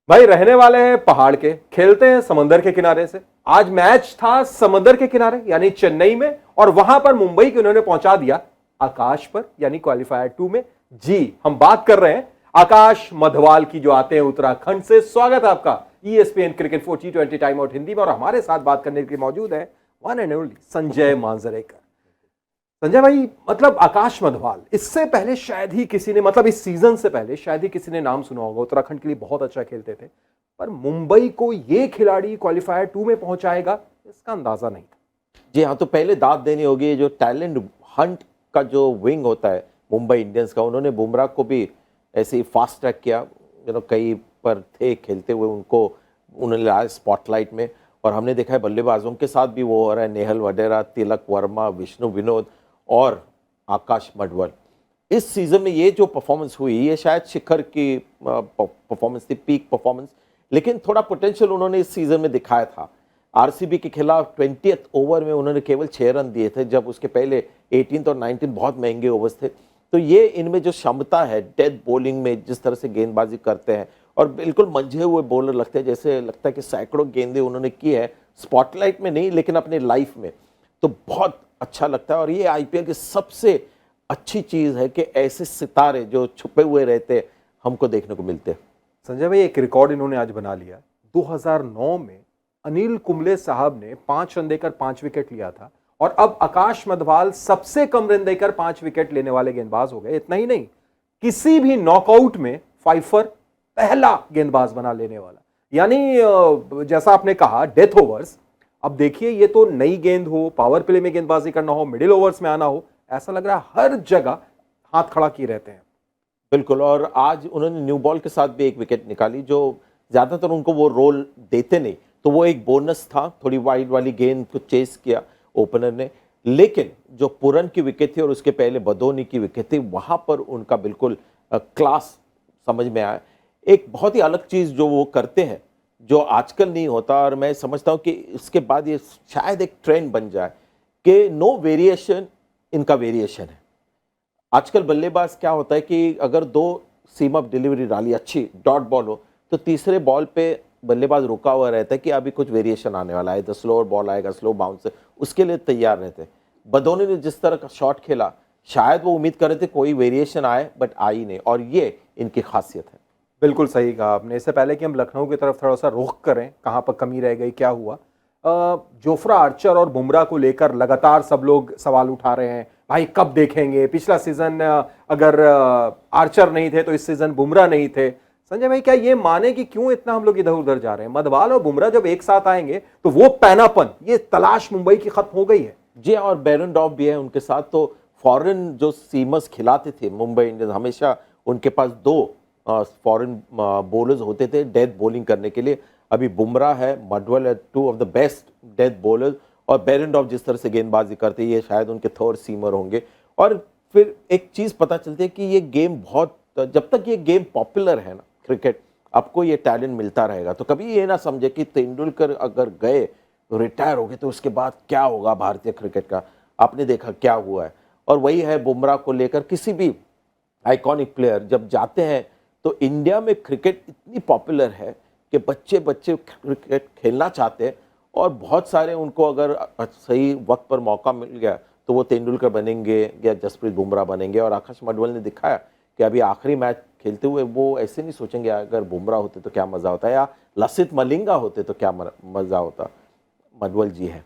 भाई रहने वाले हैं पहाड़ के, खेलते हैं समंदर के किनारे से। आज मैच था समंदर के किनारे यानी चेन्नई में, और वहां पर मुंबई को इन्होंने पहुंचा दिया आकाश पर यानी क्वालिफायर 2 में। जी हम बात कर रहे हैं आकाश मधवाल की, जो आते हैं उत्तराखंड से। स्वागत है आपका ESPN cricket 4 T20 time out Hindi में। और हमारे साथ बात करने के लिए मौजूद है one and only Sanjay Manjrekar. Sanjay भाई, मतलब आकाश मधवाल, इससे पहले शायद ही किसी ने, मतलब इस सीजन से पहले शायद ही किसी ने नाम सुना होगा। उत्तराखंड के लिए बहुत अच्छा खेलते थे, पर मुंबई को ये खिलाड़ी क्वालिफायर 2 में पहुंचाएगा इसका अंदाजा नहीं था। जी हाँ, तो पहले दाद देनी होगी जो टैलेंट हंट का जो विंग होता है मुंबई इंडियंस का। उन्होंने बुमराह को भी ऐसे ही फास्ट ट्रैक किया, कहीं पर थे खेलते हुए, उनको उन्होंने लाया स्पॉटलाइट में। और हमने देखा है बल्लेबाजों के साथ भी वो हो रहा है, नेहल वडेरा, तिलक वर्मा, विष्णु विनोद और आकाश मडवल। इस सीजन में ये जो परफॉर्मेंस हुई, ये शायद शिखर की परफॉर्मेंस थी, पीक परफॉर्मेंस। लेकिन थोड़ा पोटेंशियल उन्होंने इस सीजन में दिखाया था। आरसीबी के खिलाफ 20th ओवर में उन्होंने केवल 6 रन दिए थे, जब उसके पहले 18 और 19 बहुत महंगे ओवर्स थे। तो ये इनमें जो क्षमता है डेथ बॉलिंग में, जिस तरह से गेंदबाजी करते हैं और बिल्कुल मंझे हुए बॉलर लगते हैं, जैसे लगता है कि सैकड़ों गेंदें उन्होंने की है, स्पॉटलाइट में नहीं लेकिन अपने लाइफ में, तो बहुत अच्छा लगता है। और ये आईपीएल की सबसे अच्छी चीज़ है कि ऐसे सितारे जो छुपे हुए रहते हमको देखने को मिलते हैं। संजय भाई, एक रिकॉर्ड इन्होंने आज बना लिया। 2009 में अनिल कुंबले साहब ने 5 रन देकर 5 विकेट लिया था, और अब आकाश मधवाल सबसे कम रन देकर 5 विकेट लेने वाले गेंदबाज हो गए। इतना ही नहीं, किसी भी नॉकआउट में फाइफर पहला गेंदबाज बना लेने वाला। यानी जैसा आपने कहा डेथ ओवर्स, अब देखिए ये तो नई गेंद हो, पावर प्ले में गेंदबाजी करना हो, मिडिल ओवर्स में आना हो, ऐसा लग रहा है हर जगह हाथ खड़ा किए रहते हैं। बिल्कुल। और आज उन्होंने न्यू बॉल के साथ भी एक विकेट निकाली, जो ज़्यादातर उनको वो रोल देते नहीं, तो वो एक बोनस था। थोड़ी वाइड वाली गेंद को चेस किया ओपनर ने, लेकिन जो पुरन की विकेट थी और उसके पहले बदोनी की विकेट थी, वहाँ पर उनका बिल्कुल क्लास समझ में आया। एक बहुत ही अलग चीज़ जो वो करते हैं, जो आजकल नहीं होता, और मैं समझता हूँ कि इसके बाद ये शायद एक ट्रेंड बन जाए कि नो वेरिएशन इनका वेरिएशन है। आजकल बल्लेबाज क्या होता है कि अगर 2 सीम अप डिलीवरी डाली, अच्छी डॉट बॉल हो, तो तीसरे बॉल पे बल्लेबाज रुका हुआ रहता है कि अभी कुछ वेरिएशन आने वाला है, तो स्लोअर बॉल आएगा, स्लो बाउंस, उसके लिए तैयार रहते हैं। बदोनी ने जिस तरह का शॉट खेला, शायद वो उम्मीद कर रहे थे कोई वेरिएशन आए, बट आई नहीं, और ये इनकी खासियत है। बिल्कुल सही कहा आपने। इससे पहले कि हम लखनऊ की तरफ थोड़ा सा रुख करें, कहां पर कमी रह गई, क्या हुआ, जोफ्रा आर्चर और बुमराह को लेकर लगातार सब लोग सवाल उठा रहे हैं। भाई कब देखेंगे? पिछला सीजन अगर आर्चर नहीं थे तो इस सीजन बुमराह नहीं थे। संजय भाई, क्या ये माने कि क्यों इतना हम लोग इधर उधर जा रहे हैं? मधवाल और बुमराह जब एक साथ आएंगे तो वो पैनापन, ये तलाश मुंबई की खत्म हो गई है। जी, और बैरन डॉफ भी है उनके साथ। तो फॉरेन जो सीमर्स खिलाते थे मुंबई इंडियंस, हमेशा उनके पास 2 फॉरेन बॉलर्स होते थे डेथ बॉलिंग करने के लिए। अभी बुमराह है, मडवल है, 2 of the best death bowlers. और बैरन डॉफ जिस तरह से गेंदबाजी करते हैं, ये शायद उनके थर्ड सीमर होंगे। और फिर एक चीज़ पता चलती है कि ये गेम बहुत, जब तक ये गेम पॉपुलर है ना क्रिकेट, आपको ये टैलेंट मिलता रहेगा। तो कभी ये ना समझे कि तेंदुलकर अगर गए, रिटायर हो गए, तो उसके बाद क्या होगा भारतीय क्रिकेट का। आपने देखा क्या हुआ है। और वही है बुमराह को लेकर, किसी भी आइकॉनिक प्लेयर जब जाते हैं तो इंडिया में क्रिकेट इतनी पॉपुलर है कि बच्चे बच्चे क्रिकेट खेलना चाहते हैं, और बहुत सारे उनको अगर सही वक्त पर मौका मिल गया तो वो तेंदुलकर बनेंगे या जसप्रीत बुमराह बनेंगे। और आकाश मडवल ने दिखाया कि अभी आखिरी मैच खेलते हुए वो ऐसे नहीं सोचेंगे अगर बुमराह होते तो क्या मज़ा होता, या लसित मलिंगा होते तो क्या मज़ा होता। मडवल जी है।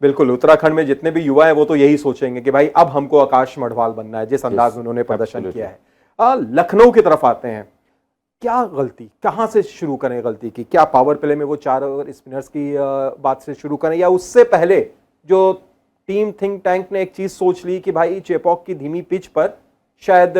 बिल्कुल, उत्तराखंड में जितने भी युवा हैं वो तो यही सोचेंगे कि भाई अब हमको आकाश मढ़वाल बनना है, जिस अंदाज में उन्होंने प्रदर्शन किया है। लखनऊ की तरफ आते हैं। क्या गलती, कहां से शुरू करें गलती की? क्या पावर प्ले में वो 4 ओवर स्पिनर्स की बात से शुरू करें, या उससे पहले जो टीम थिंक टैंक ने एक चीज सोच ली कि भाई चेपॉक की धीमी पिच पर शायद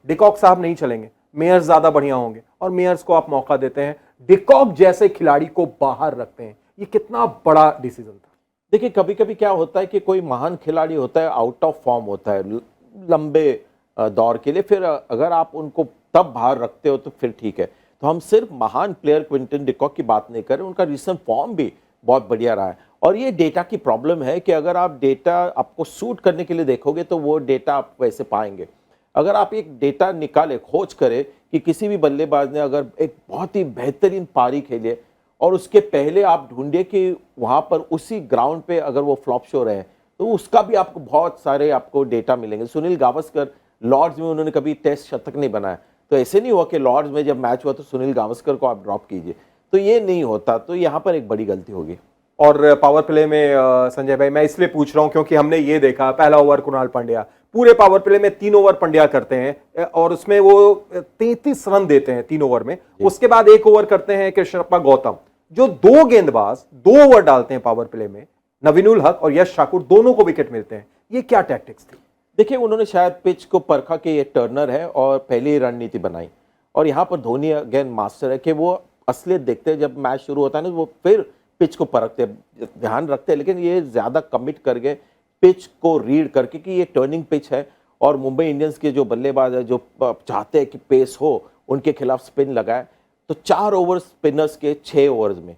डिकॉक साहब नहीं चलेंगे, मेयर्स ज्यादा बढ़िया होंगे, और मेयर्स को आप मौका देते हैं, डिकॉक जैसे खिलाड़ी को बाहर रखते हैं। ये कितना बड़ा डिसीजन था? देखिए, कभी कभी क्या होता है कि कोई महान खिलाड़ी होता है, आउट ऑफ फॉर्म होता है लंबे दौर के लिए, फिर अगर आप उनको तब बाहर रखते हो तो फिर ठीक है। तो हम सिर्फ महान प्लेयर क्विंटन डिकॉक की बात नहीं कर रहे, उनका रिसेंट फॉर्म भी बहुत बढ़िया रहा है। और ये डेटा की प्रॉब्लम है कि अगर आप डेटा आपको सूट करने के लिए देखोगे तो वो डेटा आप वैसे पाएंगे। अगर आप एक डेटा निकाले, खोज करें कि किसी भी बल्लेबाज ने अगर एक बहुत ही बेहतरीन पारी खेली है और उसके पहले आप ढूंढिए कि वहां पर उसी ग्राउंड पे अगर वो फ्लॉप शो रहे तो उसका भी आपको बहुत सारे आपको डेटा मिलेंगे। सुनील गावस्कर लॉर्ड्स में उन्होंने कभी टेस्ट शतक नहीं बनाया, तो ऐसे नहीं हुआ कि लॉर्ड्स में जब मैच हुआ तो सुनील गावस्कर को आप ड्रॉप कीजिए, तो ये नहीं होता। तो यहाँ पर एक बड़ी गलती होगी। और पावर प्ले में संजय भाई मैं इसलिए पूछ रहा हूं क्योंकि हमने ये देखा पहला ओवर कुणाल पांड्या, पूरे पावर प्ले में 3 ओवर पांड्या करते हैं और उसमें वो 33 रन देते हैं 3 ओवर में। उसके बाद 1 ओवर करते हैं कृष्णप्पा गौतम, जो 2 गेंदबाज 2 ओवर डालते हैं पावर प्ले में, नवीनुल हक और यश ठाकुर दोनों को विकेट मिलते हैं। ये क्या टैक्टिक्स थी? देखिए, उन्होंने शायद पिच को परखा कि ये टर्नर है और पहली रणनीति बनाई। और यहाँ पर धोनी अगेन मास्टर है कि वो असलियत देखते हैं जब मैच शुरू होता है ना, वो फिर पिच को परखते ध्यान रखते हैं, लेकिन ये ज्यादा कमिट कर गए पिच को रीड करके कि ये टर्निंग पिच है और मुंबई इंडियंस के जो बल्लेबाज है जो चाहते हैं कि पेस हो उनके खिलाफ स्पिन लगाए, तो 4 ओवर स्पिनर्स के 6 ओवर्स में,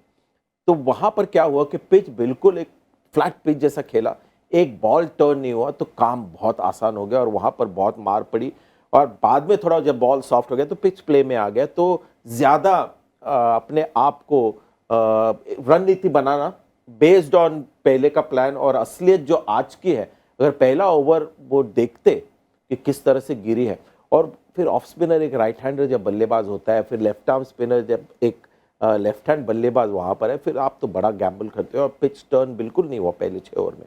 तो वहां पर क्या हुआ कि पिच बिल्कुल एक फ्लैट पिच जैसा खेला, एक बॉल टर्न नहीं हुआ तो काम बहुत आसान हो गया और वहां पर बहुत मार पड़ी। और बाद में थोड़ा जब बॉल सॉफ्ट हो गया तो पिच प्ले में आ गया, तो ज्यादा अपने आप को रणनीति बनाना बेस्ड ऑन पहले का प्लान और असलियत जो आज की है, अगर पहला ओवर वो देखते कि किस तरह से गिरी है, और फिर ऑफ स्पिनर एक राइट हैंडर जब बल्लेबाज होता है, फिर लेफ्ट आर्म स्पिनर जब एक लेफ्ट हैंड बल्लेबाज वहां पर है, फिर आप तो बड़ा गैम्बल करते हो और पिच टर्न बिल्कुल नहीं हुआ पहले 6 ओवर में।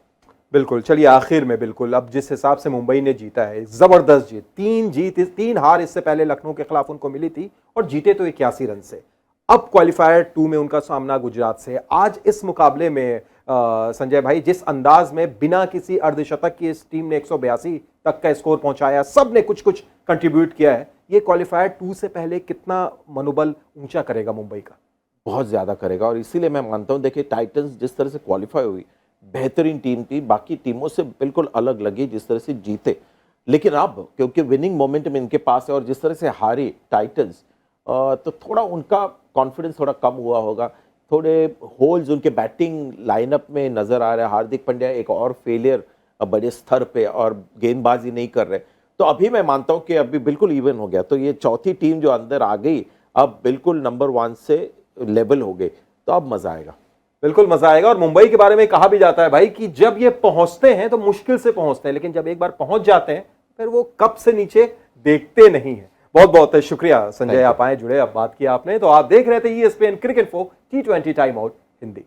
बिल्कुल। चलिए आखिर में बिल्कुल अब जिस हिसाब से मुंबई ने जीता है, जबरदस्त जीत, 3 हार इससे पहले लखनऊ के खिलाफ उनको मिली थी और जीते तो 81 रन से। अब क्वालिफायर 2 में उनका सामना गुजरात से। आज इस मुकाबले में संजय भाई जिस अंदाज में बिना किसी अर्धशतक की इस टीम ने 182 तक का स्कोर पहुंचाया, सब ने कुछ कुछ कंट्रीब्यूट किया है, ये क्वालिफायर 2 से पहले कितना मनोबल ऊंचा करेगा मुंबई का? बहुत ज्यादा करेगा। और इसीलिए मैं मानता हूं, देखिए टाइटंस जिस तरह से क्वालिफाई हुई, बेहतरीन टीम थी, बाकी टीमों से बिल्कुल अलग लगी जिस तरह से जीते, लेकिन अब क्योंकि विनिंग मोमेंटम इनके पास है और जिस तरह से हारी टाइटंस, तो थोड़ा उनका कॉन्फिडेंस थोड़ा कम हुआ होगा, थोड़े होल्स उनके बैटिंग लाइनअप में नजर आ रहे हैं। हार्दिक पांड्या एक और फेलियर बड़े स्तर पे और गेंदबाजी नहीं कर रहे, तो अभी मैं मानता हूं कि अभी बिल्कुल इवन हो गया। तो ये चौथी टीम जो अंदर आ गई अब बिल्कुल नंबर 1 से लेवल हो गई, तो अब मजा आएगा, बिल्कुल मजा आएगा। और मुंबई के बारे में कहा भी जाता है भाई कि जब ये पहुंचते हैं तो मुश्किल से पहुंचते हैं, लेकिन जब एक बार पहुंच जाते हैं फिर वो कप से नीचे देखते नहीं है। बहुत बहुत शुक्रिया संजय, आप आए, जुड़े, अब बात किया आपने। तो आप देख रहे थे ESPN cricket info T20 time out Hindi.